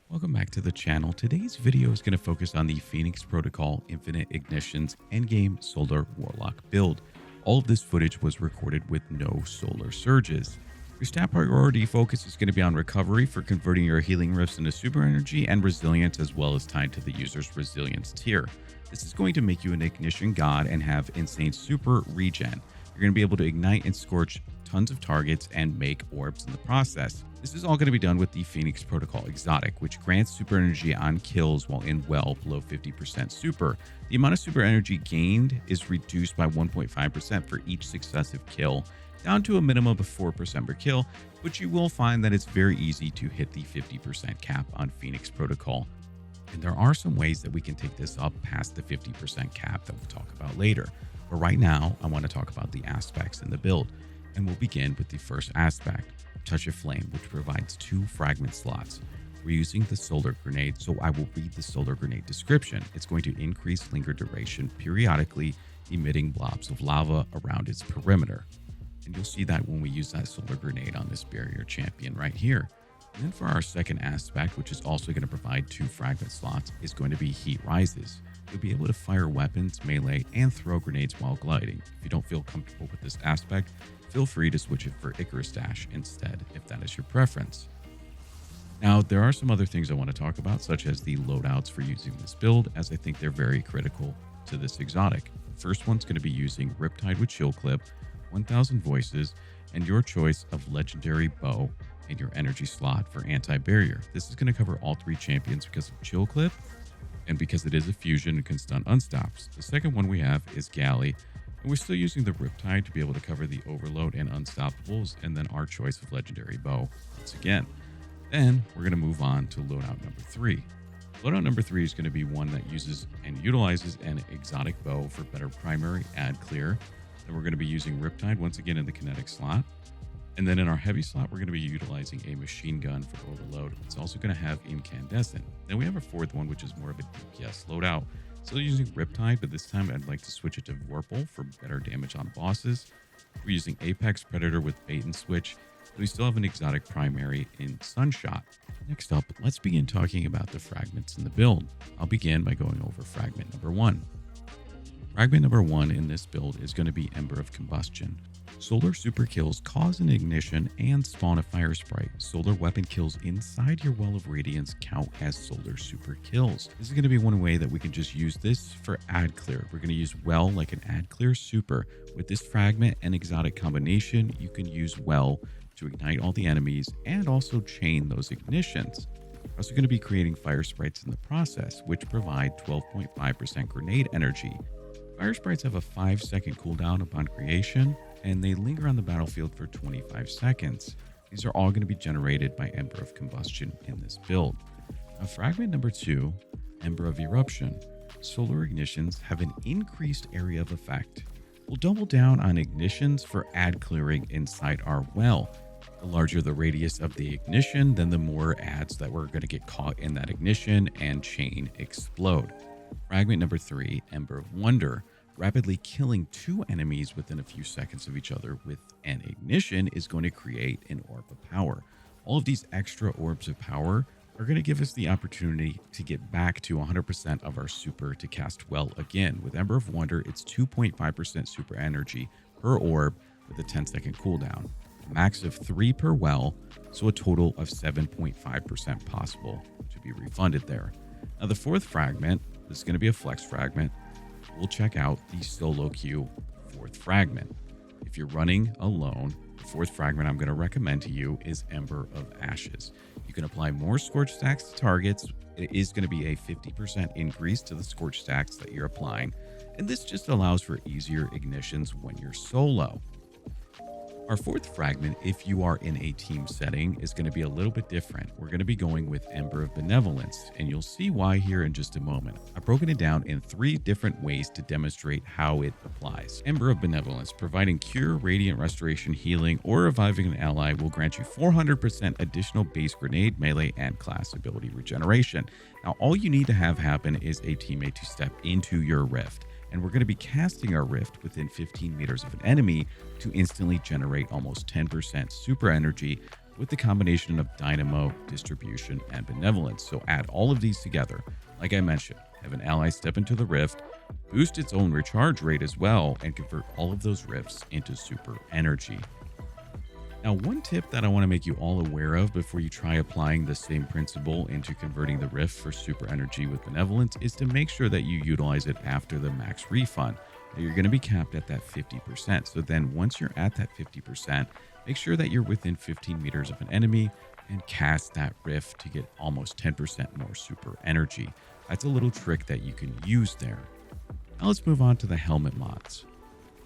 Welcome back to the channel. Today's video is going to focus on the Phoenix Protocol Infinite Ignitions Endgame Solar Warlock build. All of this footage was recorded with no solar surges. Your stat priority focus is going to be on recovery for converting your healing rifts into super energy and resilience, as well as tied to the user's resilience tier. This is going to make you an ignition god and have insane super regen. You're going to be able to ignite and scorch tons of targets and make orbs in the process. This is all going to be done with the Phoenix Protocol Exotic, which grants super energy on kills while in well below 50% super. The amount of super energy gained is reduced by 1.5% for each successive kill, down to a minimum of 4% per kill, but you will find that it's very easy to hit the 50% cap on Phoenix Protocol. And there are some ways that we can take this up past the 50% cap that we'll talk about later. But right now, I want to talk about the aspects in the build. And we'll begin with the first aspect, Touch of Flame, which provides 2 fragment slots. We're using the solar grenade, so I will read the solar grenade description. It's going to increase linger duration, periodically emitting blobs of lava around its perimeter. And you'll see that when we use that solar grenade on this barrier champion right here. And then for our second aspect, which is also going to provide 2 fragment slots, is going to be Heat Rises. You'll be able to fire weapons, melee, and throw grenades while gliding. If you don't feel comfortable with this aspect, feel free to switch it for Icarus Dash instead, if that is your preference. Now, there are some other things I want to talk about, such as the loadouts for using this build, as I think they're very critical to this exotic. The first one's going to be using Riptide with Chill Clip, 1000 Voices, and your choice of Legendary Bow in your energy slot for anti-barrier. This is going to cover all 3 champions because of Chill Clip, and because it is a fusion and can stun unstops. The second one we have is Galley, and we're still using the Riptide to be able to cover the Overload and Unstoppables, and then our choice of Legendary Bow once again. Then we're going to move on to loadout number 3. Loadout number 3 is going to be one that uses and utilizes an exotic bow for better primary ad clear. Then we're going to be using Riptide once again in the kinetic slot. And then in our heavy slot, we're going to be utilizing a machine gun for overload. It's also going to have incandescent. Then we have a fourth one, which is more of a DPS loadout. Still using Riptide, but this time I'd like to switch it to Vorpal for better damage on bosses. We're using Apex Predator with Bait and Switch. And we still have an exotic primary in Sunshot. Next up, let's begin talking about the fragments in the build. I'll begin by going over fragment number 1. Fragment number 1 in this build is going to be Ember of Combustion. Solar super kills cause an ignition and spawn a fire sprite. Solar weapon kills inside your well of radiance count as solar super kills. This is going to be one way that we can just use this for ad clear. We're going to use well like an ad clear super. With this fragment and exotic combination, you can use well to ignite all the enemies and also chain those ignitions. We're also going to be creating fire sprites in the process, which provide 12.5% grenade energy. Fire sprites have a 5-second cooldown upon creation, and they linger on the battlefield for 25 seconds. These are all going to be generated by Ember of Combustion in this build. Now, fragment number 2, Ember of Eruption. Solar ignitions have an increased area of effect. We'll double down on ignitions for ad clearing inside our well. The larger the radius of the ignition, then the more ads that we're going to get caught in that ignition and chain explode. Fragment number 3, Ember of Wonder. Rapidly killing 2 enemies within a few seconds of each other with an ignition is going to create an orb of power. All of these extra orbs of power are going to give us the opportunity to get back to 100% of our super to cast well again. With Ember of Wonder, it's 2.5% super energy per orb with a 10-second cooldown. A max of 3 per well, so a total of 7.5% possible to be refunded there. Now the 4th fragment, this is going to be a flex fragment. We'll check out the solo queue 4th fragment. If you're running alone, the 4th fragment I'm going to recommend to you is Ember of Ashes. You can apply more scorch stacks to targets. It is going to be a 50% increase to the scorch stacks that you're applying, and this just allows for easier ignitions when you're solo. Our 4th fragment, if you are in a team setting, is going to be a little bit different. We're going to be going with Ember of Benevolence, and you'll see why here in just a moment. I've broken it down in 3 different ways to demonstrate how it applies. Ember of Benevolence, providing Cure, Radiant Restoration, Healing, or reviving an ally will grant you 400% additional base grenade, melee, and class ability regeneration. Now, all you need to have happen is a teammate to step into your rift. And we're going to be casting our rift within 15 meters of an enemy to instantly generate almost 10% super energy with the combination of Dynamo, Distribution, and Benevolence. So add all of these together. Like I mentioned, have an ally step into the rift, boost its own recharge rate as well, and convert all of those rifts into super energy. Now, one tip that I want to make you all aware of before you try applying the same principle into converting the rift for super energy with Benevolence is to make sure that you utilize it after the max refund. Now, you're going to be capped at that 50%. So then once you're at that 50%, make sure that you're within 15 meters of an enemy and cast that rift to get almost 10% more super energy. That's a little trick that you can use there. Now let's move on to the helmet mods.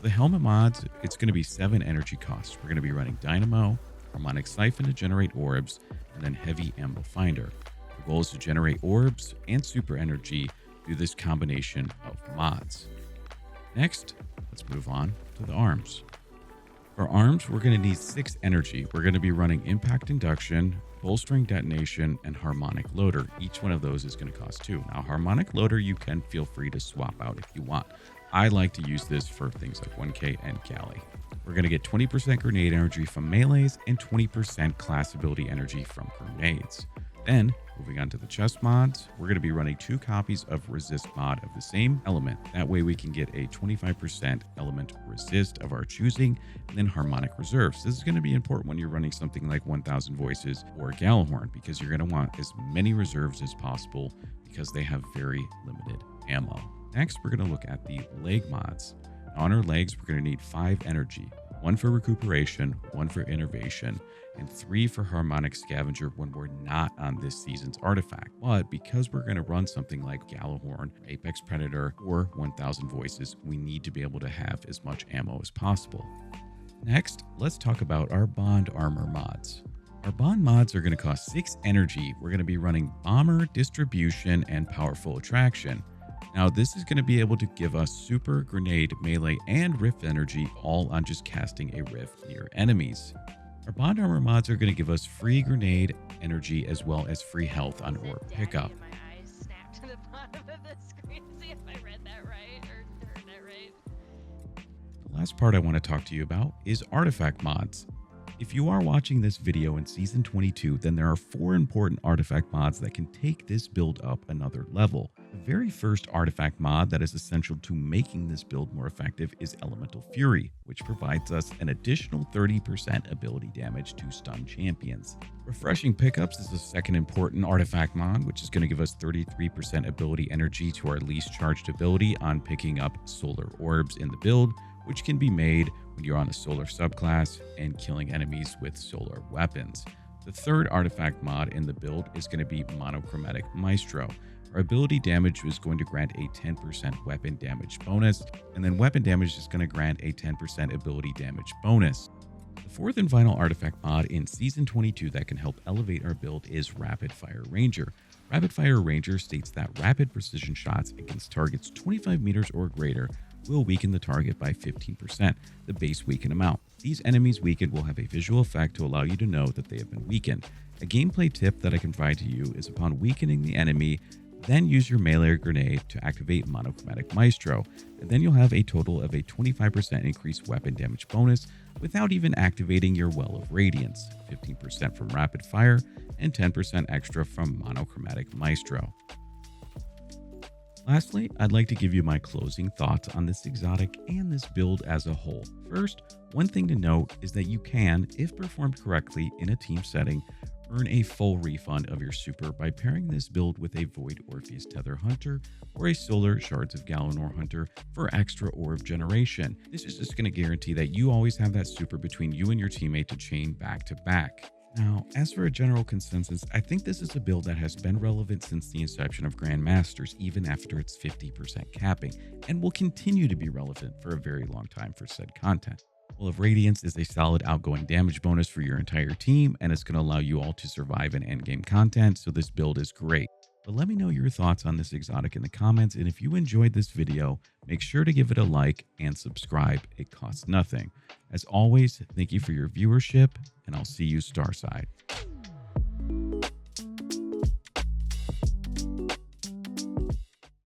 The helmet mods, it's going to be 7 energy costs. We're going to be running Dynamo, Harmonic Siphon to generate orbs, and then Heavy Ammo Finder. The goal is to generate orbs and super energy through this combination of mods. Next, let's move on to the arms. For arms, we're going to need 6 energy. We're going to be running Impact Induction, Bolstering Detonation, and Harmonic Loader. Each one of those is going to cost 2. Now, Harmonic Loader, you can feel free to swap out if you want. I like to use this for things like 1K and Galley. We're going to get 20% grenade energy from melees and 20% class ability energy from grenades. Then, moving on to the chest mods, we're going to be running 2 copies of Resist mod of the same element. That way we can get a 25% element resist of our choosing, and then harmonic reserves. This is going to be important when you're running something like 1000 Voices or Gallahorn, because you're going to want as many reserves as possible because they have very limited ammo. Next, we're going to look at the leg mods. On our legs, we're going to need 5 energy, 1 for recuperation, 1 for innervation, and 3 for harmonic scavenger when we're not on this season's artifact. But because we're going to run something like Gallahorn, Apex Predator, or 1000 Voices, we need to be able to have as much ammo as possible. Next, let's talk about our bond armor mods. Our bond mods are going to cost 6 energy. We're going to be running Bomber, Distribution, and Powerful Attraction. Now, this is going to be able to give us super, grenade, melee, and rift energy all on just casting a rift near enemies. Our bond armor mods are going to give us free grenade energy as well as free health on orb pickup. My eyes snapped to the bottom of the screen to see if I read that right or heard that right. The last part I want to talk to you about is artifact mods. If you are watching this video in Season 22, then there are 4 important artifact mods that can take this build up another level. The very first artifact mod that is essential to making this build more effective is Elemental Fury, which provides us an additional 30% ability damage to stun champions. Refreshing Pickups is the second important artifact mod, which is going to give us 33% ability energy to our least charged ability on picking up solar orbs in the build, which can be made when you're on a solar subclass and killing enemies with solar weapons. The third artifact mod in the build is going to be Monochromatic Maestro. Our ability damage is going to grant a 10% weapon damage bonus, and then weapon damage is going to grant a 10% ability damage bonus. The fourth and final artifact mod in Season 22 that can help elevate our build is Rapid Fire Ranger. Rapid Fire Ranger states that rapid precision shots against targets 25 meters or greater will weaken the target by 15%, the base weaken amount. These enemies weakened will have a visual effect to allow you to know that they have been weakened. A gameplay tip that I can provide to you is upon weakening the enemy, then use your melee grenade to activate Monochromatic Maestro, and then you'll have a total of a 25% increased weapon damage bonus without even activating your Well of Radiance, 15% from Rapid Fire, and 10% extra from Monochromatic Maestro. Lastly, I'd like to give you my closing thoughts on this exotic and this build as a whole. First, one thing to note is that you can, if performed correctly in a team setting, earn a full refund of your super by pairing this build with a Void Orpheus Tether Hunter or a Solar Shards of Galanor Hunter for extra orb generation. This is just going to guarantee that you always have that super between you and your teammate to chain back to back. Now, as for a general consensus, I think this is a build that has been relevant since the inception of Grandmasters, even after its 50% capping, and will continue to be relevant for a very long time for said content. Well of Radiance is a solid outgoing damage bonus for your entire team, and it's going to allow you all to survive in endgame content, so this build is great. But let me know your thoughts on this exotic in the comments, and if you enjoyed this video, make sure to give it a like and subscribe. It costs nothing. As always, thank you for your viewership, and I'll see you Starside.